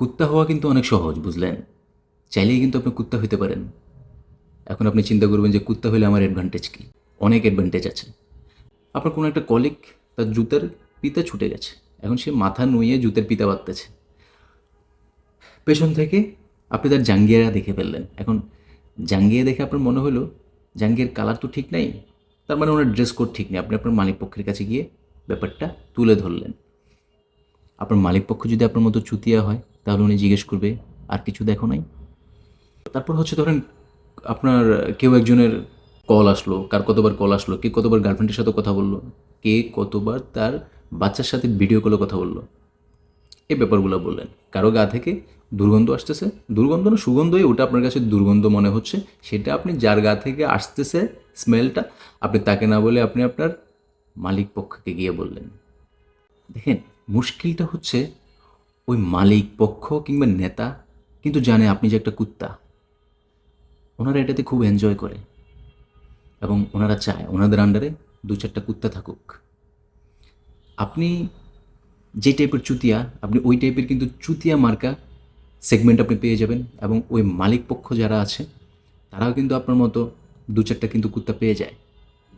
কুত্তা হওয়া কিন্তু অনেক সহজ, বুঝলেন? চাইলেই কিন্তু আপনি কুত্তা হইতে পারেন। এখন আপনি চিন্তা করবেন যে কুত্তা হইলে আমার অ্যাডভান্টেজ কী? অনেক অ্যাডভান্টেজ আছে। আপনার কোনো একটা কলিগ তার জুতার ফিতা ছুটে গেছে। এখন সে মাথা নুইয়ে জুতের ফিতা বাঁধতেছে। পেছন থেকে আপনি তার জাঙ্গিয়া দেখে ফেললেন। এখন জাঙ্গিয়া দেখে আপনার মনে হলো জাঙ্গিয়ার কালার তো ঠিক নাই, তার মানে ওনার ড্রেস কোড ঠিক নেই। আপনি আপনার মালিক পক্ষের কাছে গিয়ে ব্যাপারটা তুলে ধরলেন। আপনার মালিক পক্ষ যদি আপনার মতো চুতিয়া হয় তাহলে উনি জিজ্ঞেস করবে, আর কিছু দেখো নাই? তারপর হচ্ছে ধরেন আপনার কেউ একজনের কল আসলো, কার কতবার কল আসলো, কে কতবার গার্লফ্রেন্ডের সাথে কথা বললো, কে কতবার তার বাচ্চার সাথে ভিডিও কলে কথা বললো, এই ব্যাপারগুলো বললেন। কারো গা থেকে দুর্গন্ধ আসতেছে, দুর্গন্ধ না সুগন্ধই, ওটা আপনার কাছে দুর্গন্ধ মনে হচ্ছে, সেটা আপনি যার গা থেকে আসতেছে স্মেলটা, আপনি তাকে না বলে আপনি আপনার মালিক পক্ষকে গিয়ে বললেন। দেখেন, মুশকিলটা হচ্ছে ওই মালিক পক্ষ কিংবা নেতা কিন্তু জানে আপনি যে একটা কুত্তা। ওনারা এটাতে খুব এনজয় করে এবং ওনারা চায় ওনাদের আন্ডারে দু চারটা কুত্তা থাকুক। আপনি যে টাইপের চুতিয়া, আপনি ওই টাইপের কিন্তু চুতিয়া মার্কা সেগমেন্ট আপনি পেয়ে যাবেন, এবং ওই মালিক পক্ষ যারা আছে তারাও কিন্তু আপনার মতো দু চারটা কিন্তু কুত্তা পেয়ে যায়।